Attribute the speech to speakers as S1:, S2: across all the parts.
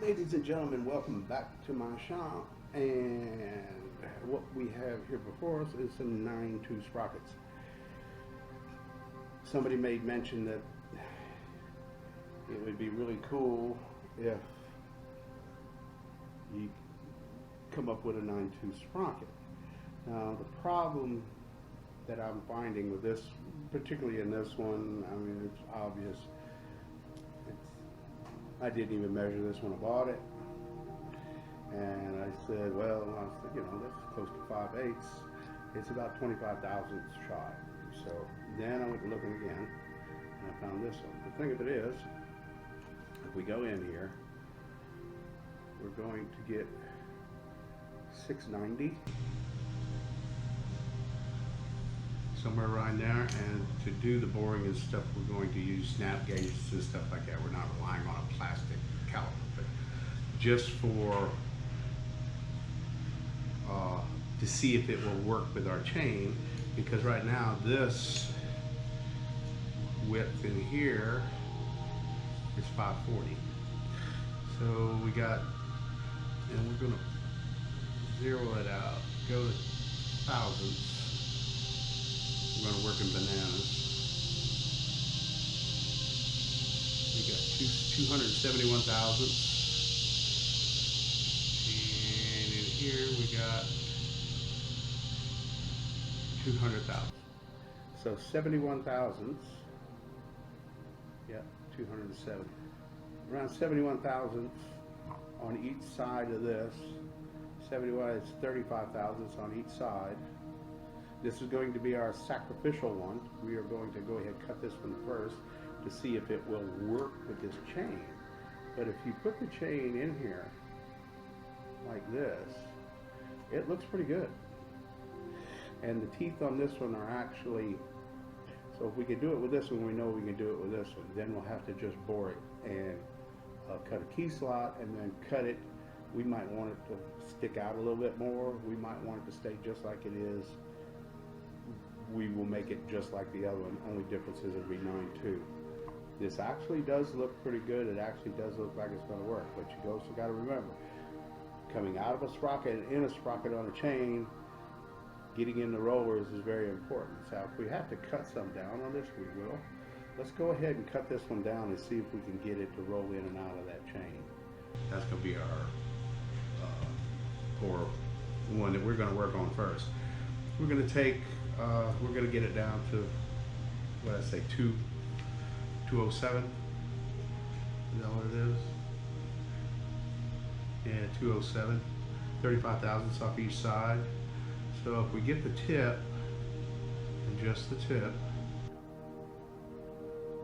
S1: Ladies and gentlemen, welcome back to my shop, and what we have here before us is some 9-2 sprockets. Somebody made mention that it would be really cool if you come up with a 9-2 sprocket. Now the problem that I'm finding with this, particularly in this one, I mean, it's obvious. I didn't even measure this when I bought it, and I said, well, that's close to 5/8. It's about 25 thousandths shy. So then I went looking again, and I found this one. The thing of it is, if we go in here, we're going to get 690. Somewhere around there, and to do the boring and stuff, we're going to use snap gauges and stuff like that. We're not relying on a plastic caliper, but just for to see if it will work with our chain, because right now this width in here is 540. So we got, and we're going to zero it out, go to thousandths. We're going to work in bananas. We got 271 thousandths. And in here we got 200 thousandths. So 71 thousandths. Yeah, 270. Around 71 thousandths on each side of this. 71 is 35 thousandths on each side. This is going to be our sacrificial one. We are going to go ahead and cut this one first to see if it will work with this chain. But if you put the chain in here like this, it looks pretty good. And the teeth on this one are actually, so if we can do it with this one, we know we can do it with this one. Then we'll have to just bore it and cut a key slot and then cut it. We might want it to stick out a little bit more. We might want it to stay just like it is. We will make it just like the other one. Only difference is it'll be 9-2. This actually does look pretty good. It actually does look like it's going to work. But you also got to remember, coming out of a sprocket and in a sprocket on a chain, getting in the rollers is very important. So if we have to cut some down on this, we will. Let's go ahead and cut this one down and see if we can get it to roll in and out of that chain. That's going to be our or one that we're going to work on first. We're going to take, we're going to get it down to, what did I say, 207? Is that what it is? Yeah, 207. 35 thousandths off each side. So if we get the tip, and just the tip,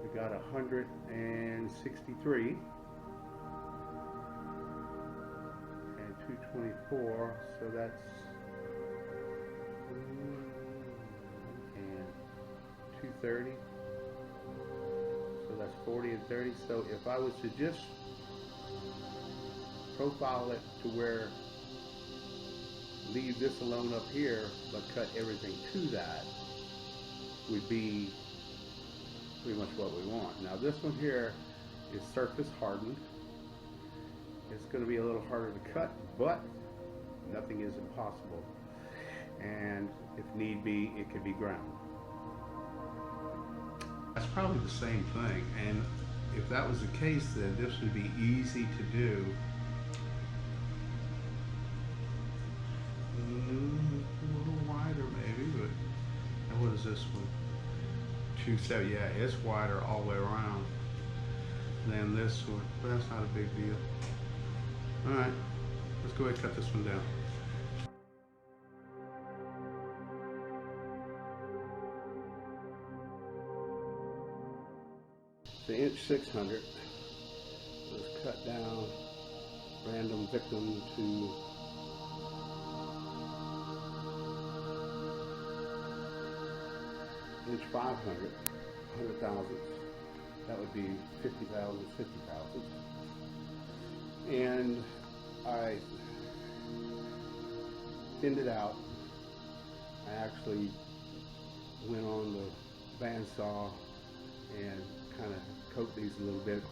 S1: we got 163. 224, so that's and 230, so that's 40 and 30. So if I was to just profile it to where, leave this alone up here but cut everything to that, would be pretty much what we want. Now this one here is surface hardened. It's going to be a little harder to cut, but nothing is impossible. And if need be, it can be ground. That's probably the same thing. And if that was the case, then this would be easy to do. A little wider maybe, but and what is this one? 270. Yeah, it's wider all the way around than this one, but that's not a big deal. Alright, let's go ahead and cut this one down. It's an inch 600. Let's cut down random victim to inch 500, 100 thousandths. That would be 50 thousandths, 50 thousandths. And I thinned it out. I actually went on the bandsaw and kind of coat these a little bit,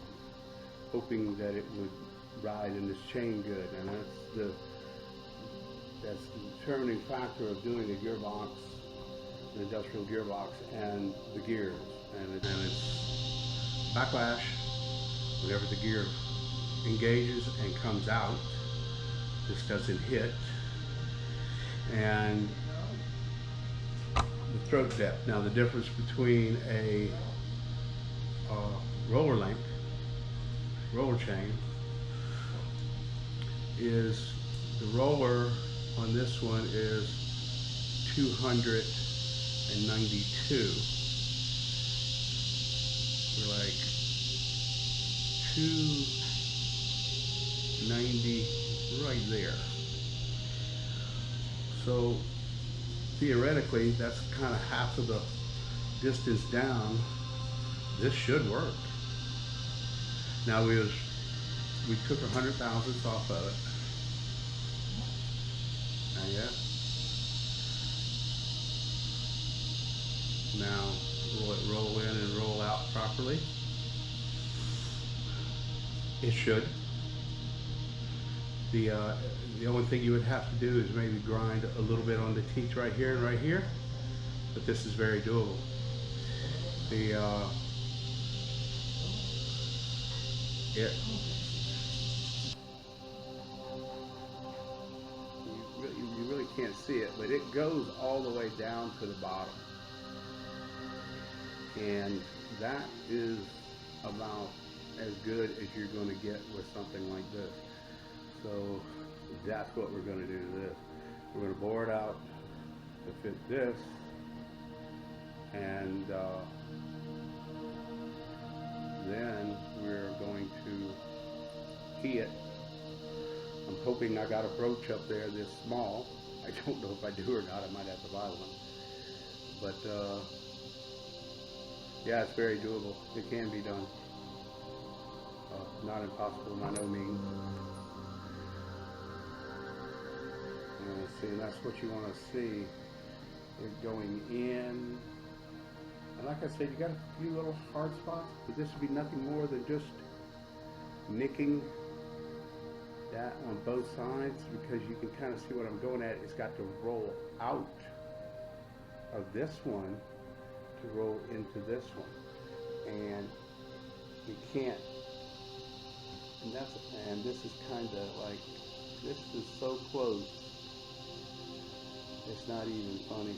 S1: hoping that it would riding this chain good, and that's the determining factor of doing a gearbox, an industrial gearbox, and the gears. And it's backlash. Whenever the gear engages and comes out, this doesn't hit. And the throat depth. Now the difference between a roller length, roller chain, is the roller on this one is 292. We're like 290 right there. So theoretically, that's kind of half of the distance down. This should work. Now we took 100 thousandths off of it. And yeah. Now will it roll in and roll out properly? It should. The only thing you would have to do is maybe grind a little bit on the teeth right here and right here, but this is very doable. You really can't see it, but it goes all the way down to the bottom, and that is about as good as you're going to get with something like this. So that's what we're going to do to this. We're going to bore it out to fit this, and then we're going to key it. I'm hoping I got a brooch up there this small. I don't know if I do or not. I might have to buy one. But yeah, it's very doable. It can be done. Not impossible by no means. See, and that's what you want to see. It's going in. And like I said, you got a few little hard spots, but this would be nothing more than just nicking that on both sides, because you can kind of see what I'm going at. It's got to roll out of this one to roll into this one, and you can't. And this is kind of like, this is so close, it's not even funny.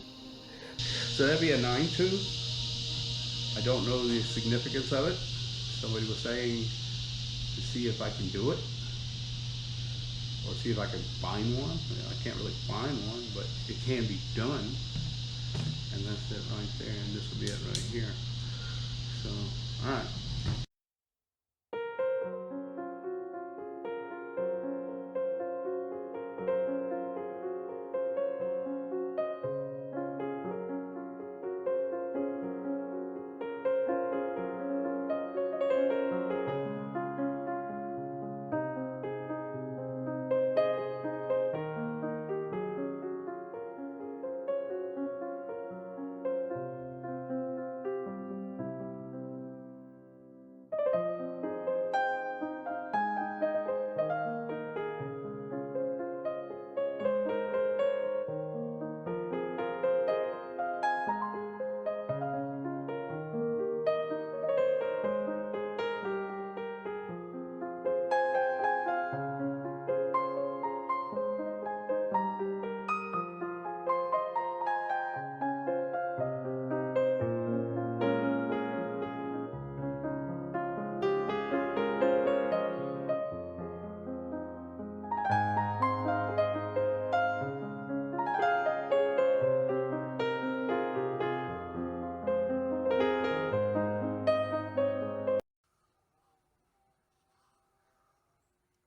S1: So that'd be a 9-2. I don't know the significance of it. Somebody was saying to see if I can do it, or see if I can find one. I can't really find one, but it can be done. And that's it right there, and this will be it right here. So, all right.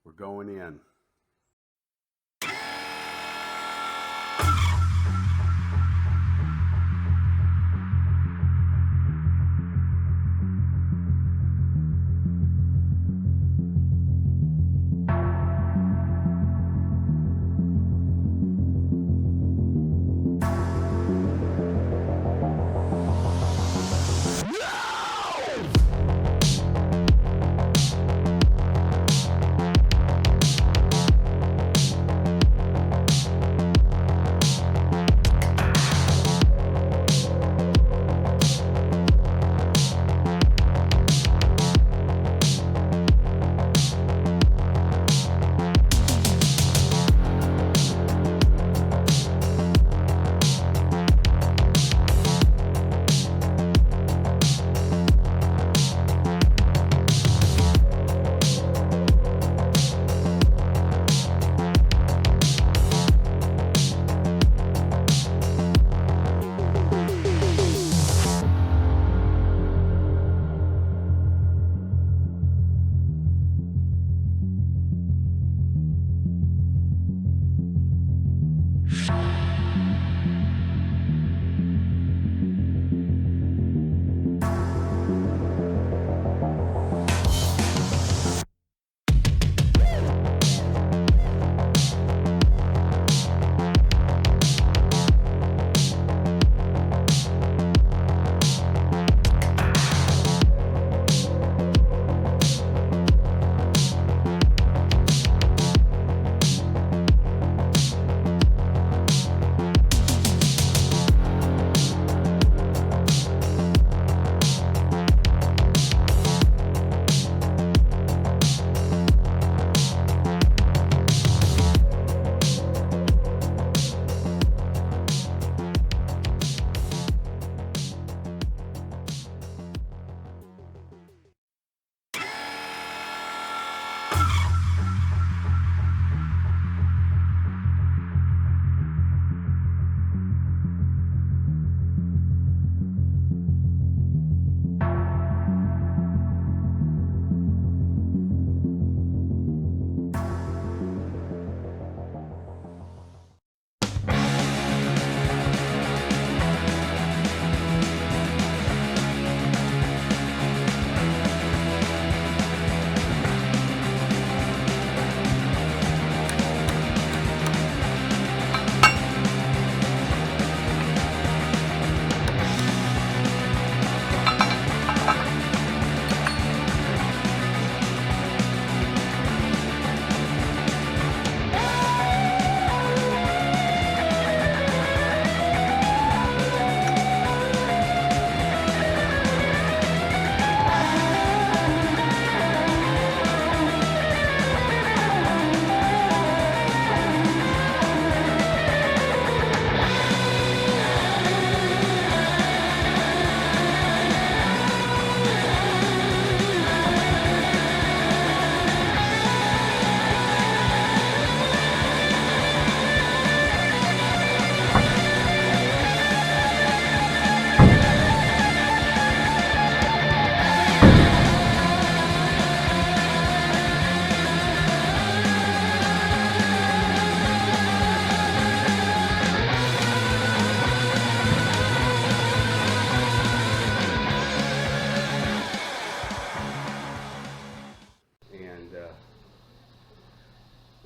S1: We're going in.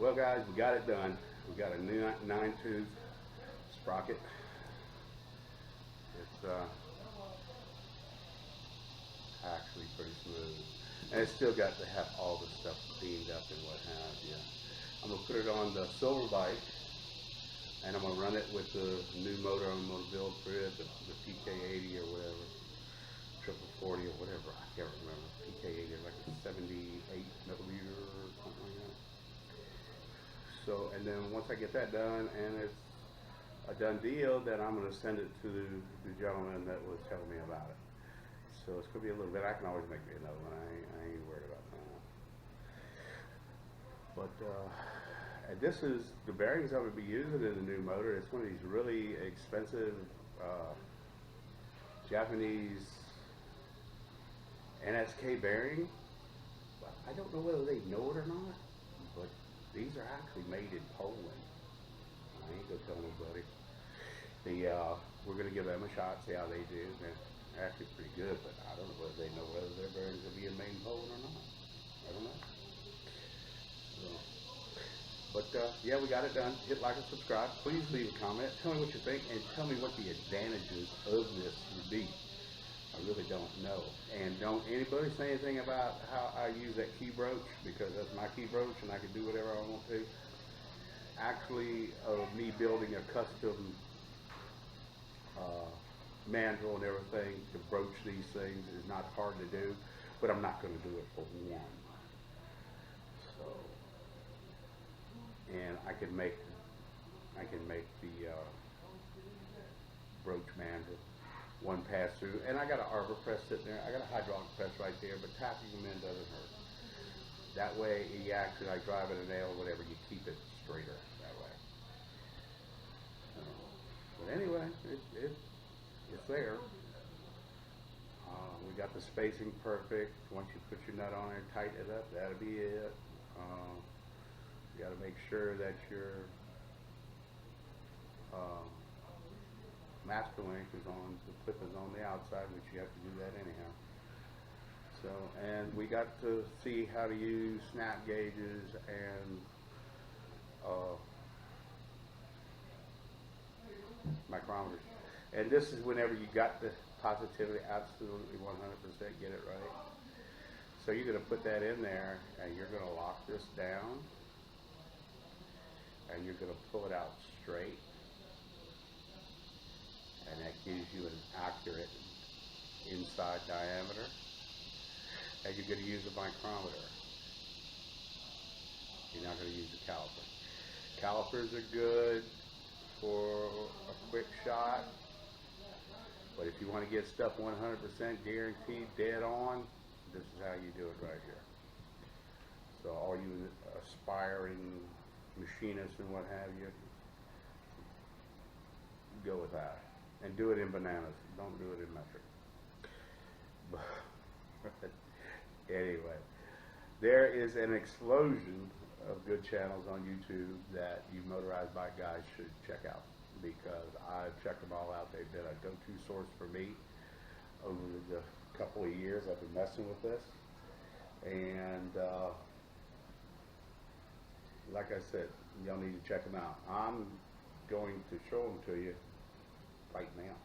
S1: Well guys, we got it done. We got a new 9-tooth sprocket. It's actually pretty smooth. And it's still got to have all the stuff cleaned up and what have you. I'm going to put it on the silver bike, and I'm going to run it with the new motor I'm going to build for it, the PK80 or whatever, 40 or whatever, I can't remember. PK80 is like a 78 millimeter or something like that. So, and then once I get that done and it's a done deal, then I'm going to send it to the gentleman that was telling me about it. So it's going to be a little bit, I can always make me another one, I ain't worried about that. But and this is, the bearings I'm going to be using in the new motor. It's one of these really expensive Japanese NSK bearing. But I don't know whether they know it or not, but these are actually made in Poland. I ain't gonna tell nobody. We're gonna give them a shot, see how they do. They're actually pretty good, but I don't know whether they know whether their bearings are being made in Poland or not. I don't know. So, but yeah, we got it done. Hit like and subscribe. Please leave a comment. Tell me what you think, and tell me what the advantages of this would be. I really don't know. And don't anybody say anything about how I use that key broach, because that's my key broach and I can do whatever I want to. Actually, me building a custom mandrel and everything to broach these things is not hard to do, but I'm not going to do it for one. So, and I can make the broach mandrel one pass through, and I got an arbor press sitting there. I got a hydraulic press right there, but tapping them in doesn't hurt. That way, you actually, like driving a nail or whatever, you keep it straighter that way. But anyway, it's there. We got the spacing perfect. Once you put your nut on there, tighten it up, that'll be it. You got to make sure that your master link is on, the clip is on the outside, which you have to do that anyhow. So, and we got to see how to use snap gauges and micrometers. And this is whenever you got the positivity, absolutely 100% get it right. So you're going to put that in there, and you're going to lock this down, and you're going to pull it out straight. And that gives you an accurate inside diameter. And you're going to use a micrometer. You're not going to use a caliper. Calipers are good for a quick shot, but if you want to get stuff 100% guaranteed dead on, this is how you do it right here. So all you aspiring machinists and what have you, go with that. And do it in bananas. Don't do it in metric. But anyway, there is an explosion of good channels on YouTube that you motorized bike guys should check out, because I've checked them all out. They've been a go-to source for me over the couple of years I've been messing with this. And like I said, y'all need to check them out. I'm going to show them to you right now.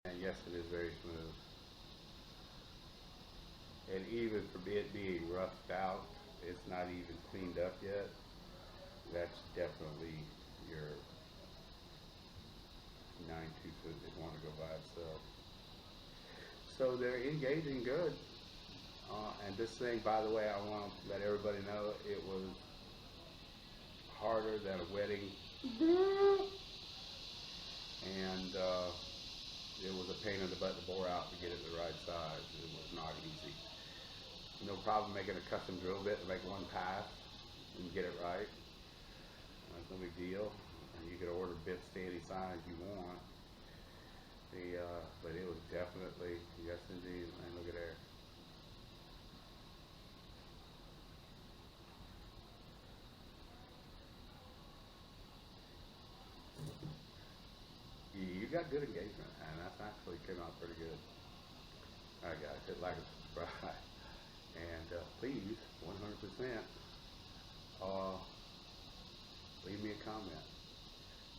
S1: And yes, it is very smooth. And even for it being roughed out, it's not even cleaned up yet. That's definitely your 9/2 that want to go by itself. So they're engaging good. And this thing, by the way, I want to let everybody know it was harder than a wedding. And it was a pain in the butt to bore out to get it the right size. It was not easy. No problem making a custom drill bit to make one pass and get it right. That's no big deal. And you could order bits to any size you want. But it was definitely, yes indeed, man, look at there. You got good engagement, and that's actually came out pretty good. All right, guys, hit like and subscribe, and please, 100%, leave me a comment.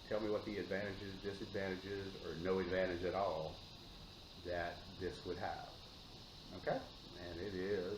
S1: Tell me what the advantages, disadvantages, or no advantage at all that this would have. Okay, and it is